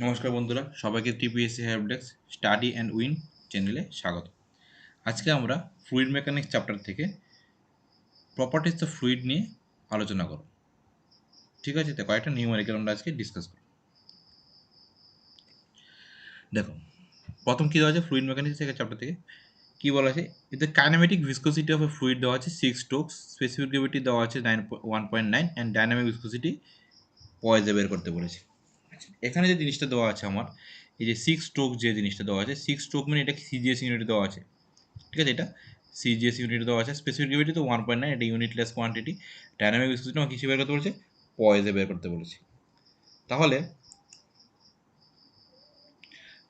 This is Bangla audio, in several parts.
নমস্কার বন্ধুরা, সবাইকে TPSC help desk study and win চ্যানেলে স্বাগত। আজকে আমরা ফ্লুইড মেকানিক্স চ্যাপ্টার থেকে প্রপার্টিস অফ ফ্লুইড নিয়ে আলোচনা করব। ঠিক আছে, তো কয়েকটা নিউমেরিক্যাল আমরা আজকে ডিসকাস করব। দেখো, প্রথম কী দেওয়া আছে ফ্লুইড মেকানিক্স থেকে চ্যাপ্টার থেকে কী বলা আছে, এতে kinematic viscosity of a fluid দেওয়া আছে 6 স্ট্রোকস, স্পেসিফিক গ্রেভিটি দেওয়া আছে 1.9 অ্যান্ড ডাইনামিক ভিসকোসিটি পয়েজে বের করতে বলেছে। এখানে যে জিনিসটা দেওয়া আছে আমার, এই যে 6 স্ট্রোক যে জিনিসটা দেওয়া আছে, 6 স্ট্রোক মানে এটা সিজিএস ইউনিটে দেওয়া আছে। ঠিক আছে, এটা সিজিএস ইউনিটে দেওয়া আছে। স্পেসিফিক গ্রেভিটি তো 1.9, এটা ইউনিটলেস কোয়ান্টিটি। ডাইনামিক ভিসকোসিটি আমাকে কিছু বের করতে বলেছে, পয়েজে বের করতে বলেছে। তাহলে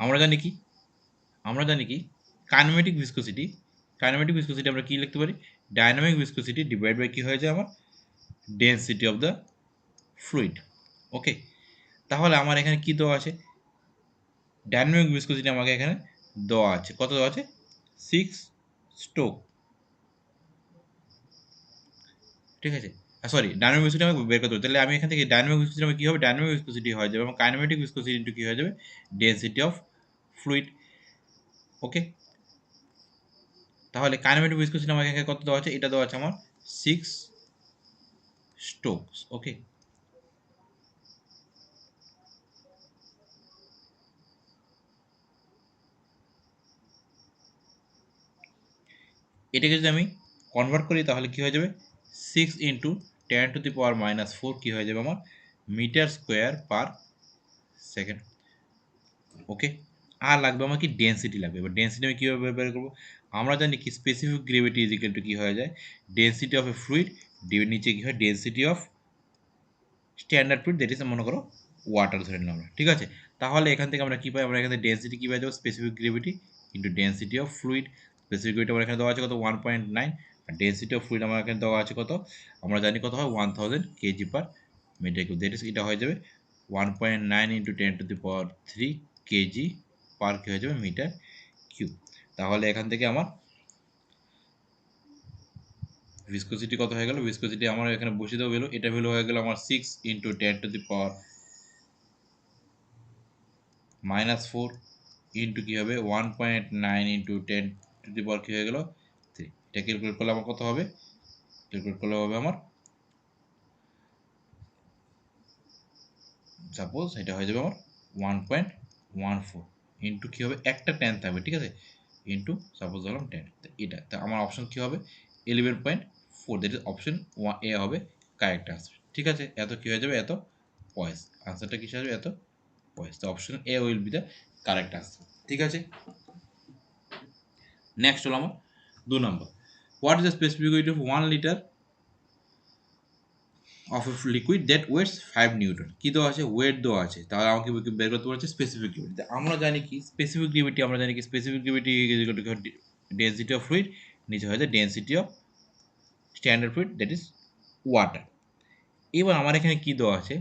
আমরা জানি কি, কাইনেমেটিক ভিসকোসিটি, আমরা কি লিখতে পারি, ডাইনামিক ভিসকোসিটি ডিভাইড বাই কি হয়ে যায় আমার, ডেন্সিটি অফ দ্য ফ্লুইড। ওকে, তাহলে আমার এখানে কি দেওয়া আছে, ডাইনামিক ভিসকোসিটি আমাকে এখানে দেওয়া আছে, কত দেওয়া আছে, 6 স্ট্রোক। ঠিক আছে, সরি, ডাইনামিক ভিসকোসিটি আমাকে বের করতে হবে। তাহলে আমি এখান থেকে ডাইনামিক ভিসকোসিটি আমার কী হবে, ডাইনামিক ভিসকোসিটি হয়ে যাবে এবং কাইনেমেটিক ভিসকোসিটি ইন্টু কী হয়ে যাবে, ডেন্সিটি অফ ফ্লুইড। ওকে, তাহলে কাইনেমেটিক ভিসকোসিটি আমাকে এখানে কত দেওয়া আছে, এটা দেওয়া আছে আমার 6 স্ট্রোকস। ওকে, এটাকে যদি আমি কনভার্ট করি তাহলে কী হয়ে যাবে, 6 × 10⁻⁴ কী হয়ে যাবে আমার, মিটার স্কোয়ার পার সেকেন্ড। ওকে, আর লাগবে আমার কি, ডেন্সিটি লাগবে। এবার ডেন্সিটি আমি কীভাবে বের করবো, আমরা জানি কি specific gravity is equal to কী হয়ে যায়, ডেন্সিটি অফ এ ফ্লুইড, নিচে কী হয়, density of standard fluid, that is মনে করো ওয়াটার ধরে নিলাম আমরা। ঠিক আছে, তাহলে এখান থেকে আমরা কী পাই, আমরা এখানে ডেন্সিটি কী পাই যাবো, specific gravity into density of fluid. Specific gravity আমার এখানে দেওয়া আছে কত, 1.9, আর ডেন্সিটি অফ ফ্লুইড আমার এখানে দেওয়া আছে কত, আমরা জানি কত হয়, 1000 KG per metre cube. That is, এটা হয়ে যাবে 1.9 × 10⁻³ কেজি পার কী হয়ে যাবে, মিটার কিউব। তাহলে এখান থেকে আমার ভিসকোসিটি কত হয়ে গেল, ভিসকোসিটি আমার এখানে বসিয়ে দেবো ভ্যালু, এটা ভ্যালু হয়ে গেল আমার 6 × 10⁻⁴ ইন্টু কী হবে, 1.9 × 10⁻³ কী হয়ে গেল 3। এটা ক্যালকুলেট করলে আমার কত হবে, ক্যালকুলেট করলে হবে আমার, সাপোজ এটা হয়ে যাবে আমার 1.14 ইন্টু কী হবে, একটা 10 থাকবে, ঠিক আছে, ইন্টু সাপোজ ধরলাম 10। এটা তা আমার অপশন কী হবে, 11.4, দ্যাট ইজ অপশন এ হবে কারেক্ট আনসার। ঠিক আছে, এত কী হয়ে যাবে, এত পয়েস, আনসারটা কী আসবে, এত পয়েস। তো option A will be the correct answer. ঠিক আছে, নেক্সট হলো আমার 2 নম্বর, what is the specific weight of 1 litre of a liquid that weighs 5 newton. কী দেওয়া আছে, ওয়েট দেওয়া আছে, তাহলে আমাকে বের করতে বলছে স্পেসিফিক গ্রেভিটি। আমরা জানি কি স্পেসিফিক গ্রেভিটি, আমরা জানি কি specific gravity density of fluid, নিচে হয়ে যায় density of standard fluid, that is water. এবার আমার এখানে কী দেওয়া আছে,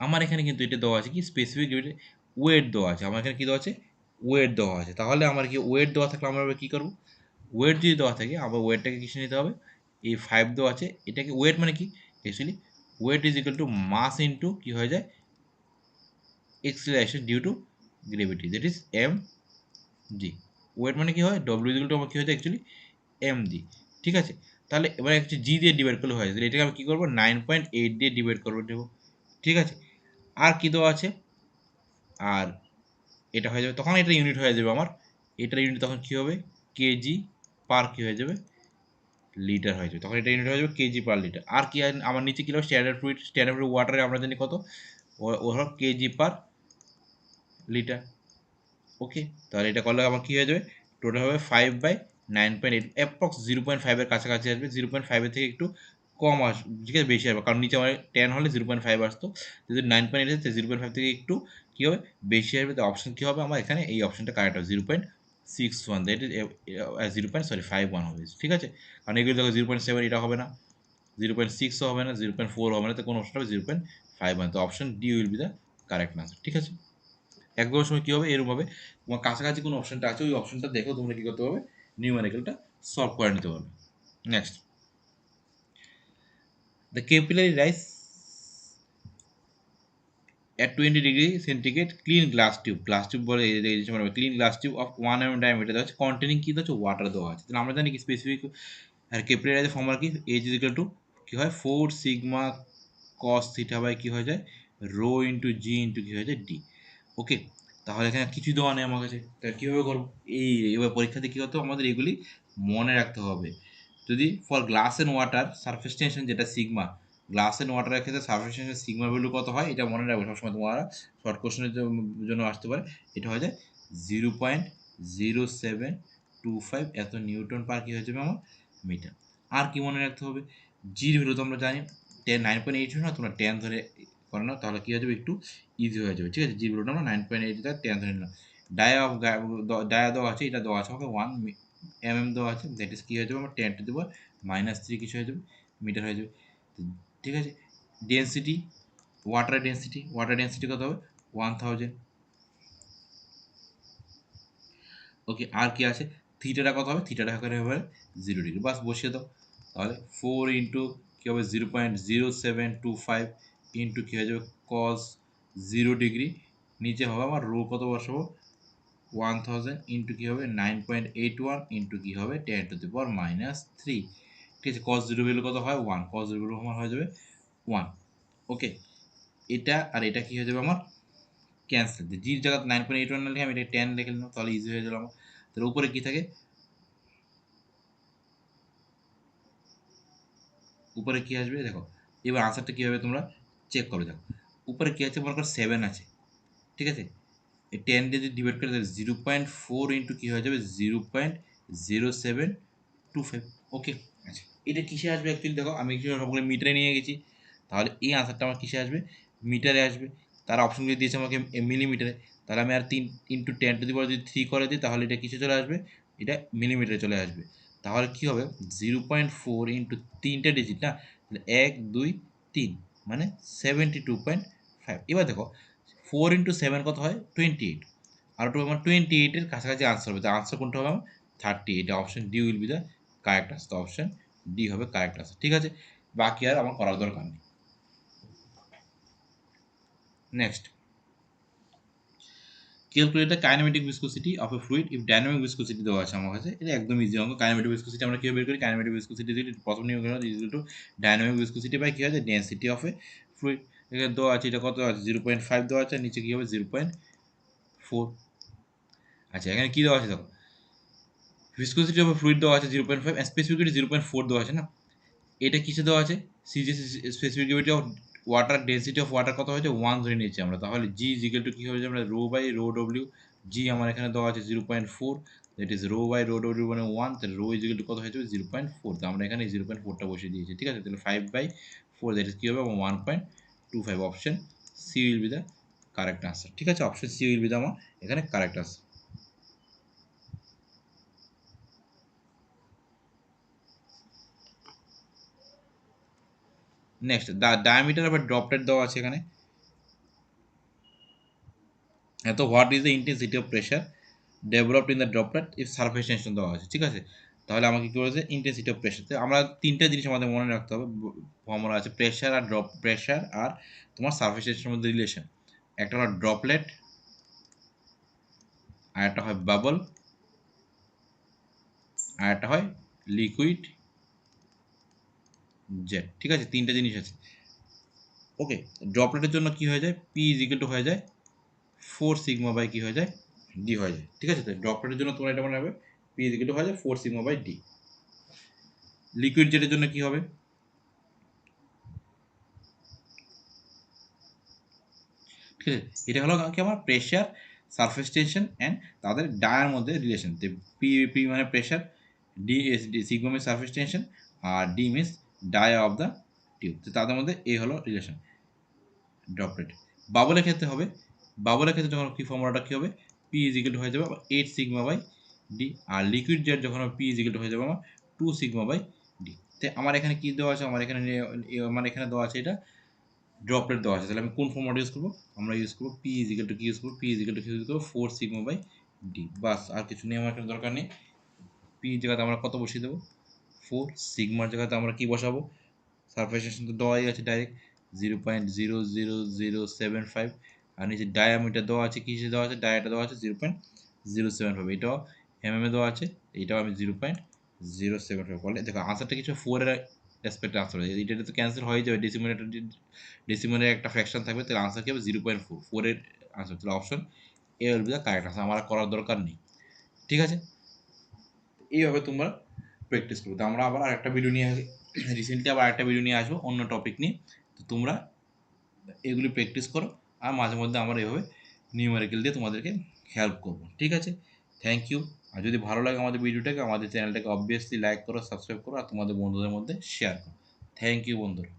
আমার এখানে কিন্তু এটা দেওয়া আছে কি স্পেসিফিক গ্রেভিটি, ওয়েট দেওয়া আছে, আমার এখানে কী দেওয়া আছে, ওয়েট দেওয়া আছে। তাহলে আমার কি ওয়েট দেওয়া থাকলে আমরা কী করবো, ওয়েট যদি দেওয়া থাকে আমার ওয়েটটাকে কিসে নিতে হবে, এই 5 দেওয়া আছে, এটাকে ওয়েট মানে কি, actually weight is equal to mass into কী হয়ে যায়, acceleration due to gravity, that is M G. Weight মানে কি হয়, ডব্লিউ ইজ ইকুয়াল টু আমার কী হয়ে যায়, অ্যাকচুয়ালি এম জি। ঠিক আছে, তাহলে এবার একটু জি দিয়ে ডিভাইড করলে হয়, তাহলে এটাকে আমি কী করবো, 9.8 দিয়ে ডিভাইড করবো দেবো। ঠিক আছে, আর কী দেওয়া আছে, আর এটা হয়ে যাবে, তখন এটা ইউনিট হয়ে যাবে আমার, এটার ইউনিট তখন কী হবে, কেজি পার কী হয়ে যাবে, লিটার হয়ে যাবে, তখন এটা ইউনিট হয়ে যাবে কেজি পার লিটার। আর কি আমার নিচে কী হলো, স্ট্যান্ডার্ড ফ্লুইড, স্ট্যান্ডার্ড ফ্লুইড ওয়াটারে আমরা জানি কত, ও হলো কেজি পার লিটার। ওকে, তাহলে এটা করলে আমার কী হয়ে যাবে, টোটাল হবে 5/9.8, অ্যাপ্রক্স 0.5-এর কাছাকাছি আসবে, 0.5-এর থেকে একটু কম আসবে, ঠিক আছে, বেশি আসবে, কারণ নিচে আমার 10 হলে 0.5 আসতো, যদি 9.8 আসে 0.5 থেকে একটু কী হবে, বেশি আসবে। তো অপশন কী হবে আমার এখানে, এই অপশনটা কারেক্ট হবে, 0.61, দ্যাট ইজ 0.51 হবে। ঠিক আছে, কারণ এগুলো দেখো 0.7 এটা হবে না, 0.6ও হবে না, 0.4 হবে না, তো কোন অপশন হবে, 0.51। তো option D will be the correct answer. ঠিক আছে, একবার সময় কী হবে, এরকম হবে, তোমার কাছাকাছি কোনো অপশনটা আছে, ওই অপশনটা দেখো তোমরা কী করতে হবে, নিউমেরিক্যালটা সলভ করে নিতে পারবে। Next, the capillary rise at 20 degree centigrade clean glass tube বলে clean glass tube of 1 mm diameter দেওয়া আছে কন্টেনিং কি দেওয়া আছে ওয়াটার দেওয়া আছে। তাহলে আমরা জানি কি স্পেসিফিক আর কেপিলারিজের ফর্মুলা কি এইচ ইজ ইকুয়াল টু কী হয় 4 সিগমা কস থিটা বাই কী হয়ে যায় রো ইন্টু জি ইন্টু কী হয়ে যায় ডি। ওকে, তাহলে এখানে কিছুই দেওয়া নেই আমার কাছে, তাহলে কীভাবে করবো? এবার পরীক্ষাতে কী হতো আমাদের এগুলি মনে রাখতে হবে। যদি for glass and water surface tension যেটা সিগমা, গ্লাস অ্যান্ড ওয়াটারের ক্ষেত্রে সারফেস টেনশন সিগমা ভ্যালু কত হয় এটা মনে রাখবে সবসময়, তোমরা শর্ট কোশ্চেনের জন্য আসতে পারে। এটা হয়ে যায় 0.0725 এত নিউটন পার কী হয়ে যাবে আমার মিটার। আর কি মনে রাখতে হবে, জির ভ্যালু তো আমরা জানি 9.8 না, তোমরা 10 ধরে করে নাও, তাহলে কী হয়ে যাবে একটু ইজি হয়ে যাবে। ঠিক আছে, জির ভ্যালুটা আমরা 9.8 10 ধরে নিলাম। ডায়া দেওয়া আছে, এটা দেওয়া আছে আমাকে 1 mm দেওয়া আছে, দ্যাট ইজ কী হয়ে যাবে আমার 10⁻³ কিছু হয়ে যাবে মিটার হয়ে যাবে। ঠিক আছে, ডেন্সিটি ওয়াটার ডেন্সিটি কত হবে 1000। ওকে, আর কি আছে, থিটাটা কত হবে, থিটাটা এখানে হবে 0 ডিগ্রি, বাস বসিয়ে দাও। তাহলে 4 ইন্টু কী হবে 0.0725 ইন্টু কী হয়ে যাবে কস 0 ডিগ্রি, নিচে হবে আমার রো কত বসাবো 1000 ইন্টু কী হবে 9.81 ইন্টু কী হবে 10⁻³ ঠিক আছে। কস 0 ভ্যালু কত হয় 1, কস 0 ভ্যালু আমার হয়ে যাবে 1। ওকে, এটা আর এটা কী হয়ে যাবে আমার ক্যান্সেল, জির জায়গা 9.81 না লিখে আমি এটা 10 লিখে নিলাম, তাহলে ইজি হয়ে গেল আমার। তাহলে উপরে কী থাকে, উপরে কী আসবে দেখো, এবার আনসারটা কীভাবে তোমরা চেক করো দেখো, উপরে কী আছে মনে করো 7 আছে, ঠিক আছে, এই 10 দিয়ে যদি ডিভাইড করে তাহলে 0.4 ইন্টু কী হয়ে যাবে 0.0725। ওকে, আচ্ছা এটা কিসে আসবে অ্যাকচুয়ালি দেখো, আমি সবগুলো মিটারে নিয়ে গেছি, তাহলে এই আনসারটা আমার কিসে আসবে মিটারে আসবে। তারা অপশনগুলি দিয়েছে আমাকে মিলিমিটারে, তাহলে আমি আর 3 ইন্টু 10⁻³ যদি 3 করে দিই তাহলে এটা কিসে চলে আসবে, এটা মিলিমিটারে চলে আসবে। তাহলে কী হবে 0.4 ইন্টু 3টে ডিজিট না, তাহলে 1 2 3 মানে 72.5। এবার দেখো 4 ইন্টু 7 কত হয় 28, আর ওটা আমার 28-এর কাছাকাছি আনসার হবে, তো আনসার কোনটা হবে আমার 30। এটা option D will be the correct answer, তো অপশন ডি হবে কারেক্ট আনসার। ঠিক আছে, বাকি আর আমার করার দরকার নেই। Next, calculate the kinematic viscosity of a fluid if dynamic viscosity দেওয়া আছে আমার কাছে। এটা একদম ইজি অঙ্ক। কাইনেমেটিক ভিসকোসিটি আমরা কীভাবে বের করি, কাইনেমেটিক ভিসকোসিটি প্রথম নিয়ম is equal to dynamic viscosity by কী হয় ডেন্সিটি অফ এ ফ্লুইড। এখানে দেওয়া আছে, এটা কত আছে 0.5 দেওয়া আছে, নিচে কী হবে 0.4। আচ্ছা এখানে কী দেওয়া আছে দেখো, ভিসকোসিটি অফ এ ফ্লুইড দেওয়া আছে 0.5, স্পেসিফিক 0.4 দেওয়া আছে না, এটা কিসে দেওয়া আছে সিজি specific gravity of water, density of water কত হয়েছে 1 ধরে নিয়েছি আমরা, তাহলে জি ইজ ইকুয়াল টু কী হয়ে যাবে আমরা rho by rho W. G আমার এখানে দেওয়া আছে 0.4, that is rho by rho W মানে 1, তাহলে রো ইজ ইকুয়াল টু কত হয়ে যাবে 0.4, তো আমরা এখানে 0.4টা বসিয়ে দিয়েছি। ঠিক আছে, তাহলে 5/4 দ্যাট ইজ কী হবে 1.25। Option C will be the correct answer. ঠিক আছে, option C will be the আমার এখানে correct answer. Next, the diameter of a droplet দেওয়া আছে এখানে। এত what is the intensity of pressure developed in the droplet if surface tension দেওয়া আছে। ঠিক আছে, তাহলে আমাকে কী বলেছে ইন্টেন্সিটি অফ প্রেশার, আমরা তিনটা জিনিস আমাদের মনে রাখতে হবে, ফর্মুলা আছে প্রেশার আর প্রেশার আর তোমার সারফেস টেনশনের মধ্যে রিলেশন। একটা হলো ড্রপলেট, আর একটা হয় বাবল, আর একটা হয় লিকুইড জেট। ঠিক আছে, তিনটা জিনিস আছে। ওকে, ড্রপলেটের জন্য কি হয়ে যায় পি ইজ ইকুয়াল টু হয়ে যায় 4 সিগমা বাই কি হয়ে যায় ডি হয়ে যায়। ঠিক আছে, তো ড্রপলেটের জন্য তোমরা এটা মনে রাখবে পি ইজ ইকুয়াল টু হয়ে যায় 4 সিগমা বাই ডি। লিকুইড জেটের জন্য কি হবে, ঠিক আছে, এটা হলো কি আমার প্রেশার সারফেস টেনশন অ্যান্ড তাদের ডায়ার মধ্যে রিলেশন। পি পি মানে pressure, D S D sigma means surface tension, আর D means dia of the tube, তো তাদের মধ্যে এই হলো রিলেশন। ড্রপলেট বাবলের ক্ষেত্রে হবে, বাবলের ক্ষেত্রে যখন কি ফর্মুলাটা কী হবে পি ইজ ইকুয়াল টু হয়ে যাবে 8 সিগমা বাই ডি, আর লিকুইড জেট যখন পি ইজ ইকুয়াল টু হয়ে যাবে আমার 2 সিগমা বাই ডি। তো আমার এখানে কী দেওয়া আছে, আমার এখানে আমার এখানে দেওয়া আছে এটা ড্রপলেট দেওয়া আছে, তাহলে আমি কোন ফর্মুলাটা ইউজ করবো, আমরা ইউজ করবো পি ইজ ইকুয়াল টু কি ইউজ করবো, পি ইজ ইকুয়াল টু কি ইউজ করবো 4 সিগমা বাই ডি, বাস আর কিছু নিয়ে আমার এখানে দরকার নেই। পি জায়গাতে আমরা কত বসিয়ে দেবো 4, সিগমার জায়গাতে আমরা কি বসাবো সারফেস টেনশন তো দেওয়াই আছে ডাইরেক্ট 0.00075, আর নিচে ডায়ামিটার দেওয়া আছে, কিসে দেওয়া আছে, ডায়াটা দেওয়া আছে 0.075, এটাও এমএমে দেওয়া আছে, এটাও আমি 0.075 করলে দেখো আনসারটা কিছু 4 এর রেসপেক্টে আনসার হয়ে যাবে, এটা তো ক্যান্সেল হয়ে যাবে, ডেসিমিটার একটা ফ্র্যাকশন থাকবে, তাহলে আনসার কি হবে 0.4, 4 এর আনসার, তাহলে option A will be the correct answer, আমার আর করার দরকার নেই। ঠিক আছে, এইভাবে তোমরা প্র্যাকটিস করবে। তো আমরা আবার আরেকটা ভিডিও নিয়ে রিসেন্টলি আবার আরেকটা ভিডিও নিয়ে আসবো অন্য টপিক নিয়ে। তো তোমরা এগুলি প্র্যাকটিস করো, আর মাঝে মধ্যে আমরা এভাবে নিউমেরিক্যাল দিয়ে তোমাদেরকে হেল্প করবো। ঠিক আছে, থ্যাংক ইউ। আর যদি ভালো লাগে আমাদের ভিডিওটাকে, আমাদের চ্যানেলটাকে অবভিয়াসলি লাইক করো, সাবস্ক্রাইব করো, আর তোমাদের বন্ধুদের মধ্যে শেয়ার করো। থ্যাংক ইউ বন্ধুরা।